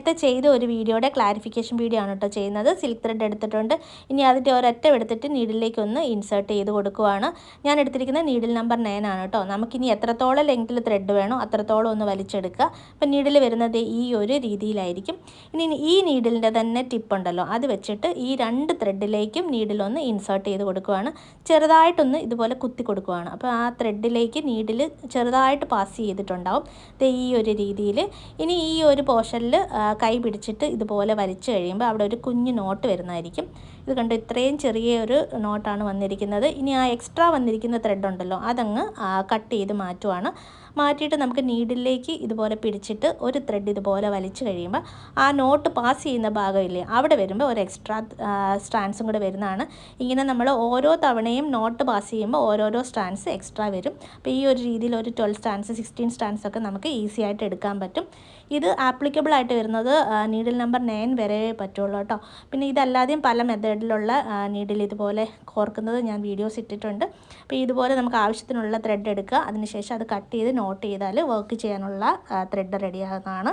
നേരത്തെ ചെയ്ത ഒരു വീഡിയോയുടെ ക്ലാരിഫിക്കേഷൻ വീഡിയോ ആണ് കേട്ടോ ചെയ്യുന്നത്. സിൽക്ക് ത്രെഡ് എടുത്തിട്ടുണ്ട്. ഇനി അതിൻ്റെ ഒരറ്റം എടുത്തിട്ട് നീഡിലേക്ക് ഒന്ന് ഇൻസേർട്ട് ചെയ്ത് കൊടുക്കുവാണ്. ഞാൻ എടുത്തിരിക്കുന്ന നീഡിൽ നമ്പർ 9 ആണ് കേട്ടോ. നമുക്കിനി എത്രത്തോളം ലെങ്ത്തിൽ ത്രെഡ് വേണോ അത്രത്തോളം ഒന്ന് വലിച്ചെടുക്കുക. അപ്പം നീഡിൽ വരുന്നത് ഈ ഒരു രീതിയിലായിരിക്കും. ഇനി ഈ നീഡിലിൻ്റെ തന്നെ ടിപ്പുണ്ടല്ലോ, അത് വെച്ചിട്ട് ഈ 2 ത്രെഡിലേക്കും നീഡിലൊന്ന് ഇൻസേർട്ട് ചെയ്ത് കൊടുക്കുകയാണ്. ചെറുതായിട്ടൊന്ന് ഇതുപോലെ കുത്തി കൊടുക്കുകയാണ്. അപ്പോൾ ആ ത്രെഡിലേക്ക് നീഡിൽ ചെറുതായിട്ട് പാസ് ചെയ്തിട്ടുണ്ടാവും ഈ ഒരു രീതിയിൽ. ഇനി ഈ ഒരു പോർഷനിൽ കൈ പിടിച്ചിട്ട് ഇതുപോലെ വലിച്ചു കഴിയുമ്പോൾ അവിടെ ഒരു കുഞ്ഞു നോട്ട് വരുന്നതായിരിക്കും. ഇത് കണ്ട് ഇത്രയും ചെറിയൊരു നോട്ടാണ് വന്നിരിക്കുന്നത്. ഇനി ആ എക്സ്ട്രാ വന്നിരിക്കുന്ന ത്രെഡ് ഉണ്ടല്ലോ അതങ്ങ് കട്ട് ചെയ്ത് മാറ്റുവാണ്. മാറ്റിയിട്ട് നമുക്ക് നീഡിലേക്ക് ഇതുപോലെ പിടിച്ചിട്ട് ഒരു ത്രെഡ് ഇതുപോലെ വലിച്ചു കഴിയുമ്പോൾ ആ നോട്ട് പാസ് ചെയ്യുന്ന ഭാഗമില്ലേ അവിടെ വരുമ്പോൾ ഒരു എക്സ്ട്രാ സ്ട്രാൻഡ്സും കൂടെ വരുന്നതാണ്. ഇങ്ങനെ നമ്മൾ ഓരോ തവണയും നോട്ട് പാസ് ചെയ്യുമ്പോൾ ഓരോരോ സ്ട്രാൻഡ്സ് എക്സ്ട്രാ വരും. അപ്പോൾ ഈ ഒരു രീതിയിൽ ഒരു 12 സ്ട്രാൻഡ്സ് 16 സ്ട്രാൻഡ്സ് ഒക്കെ നമുക്ക് ഈസി ആയിട്ട് എടുക്കാൻ പറ്റും. ഇത് ആപ്ലിക്കബിൾ ആയിട്ട് വരുന്നത് നീഡിൽ നമ്പർ 9 വരെ പറ്റുള്ളൂ കേട്ടോ. പിന്നെ ഇതല്ലാതെയും പല മെത്തേഡിലുള്ള നീഡിൽ ഇതുപോലെ കോർക്കുന്നത് ഞാൻ വീഡിയോസ് ഇട്ടിട്ടുണ്ട്. അപ്പോൾ ഇതുപോലെ നമുക്ക് ആവശ്യത്തിനുള്ള ത്രെഡ് എടുക്കുക. അതിനുശേഷം അത് കട്ട് ചെയ്ത് നോട്ട് ചെയ്താൽ വർക്ക് ചെയ്യാനുള്ള ത്രെഡ് റെഡിയാകുന്നതാണ്.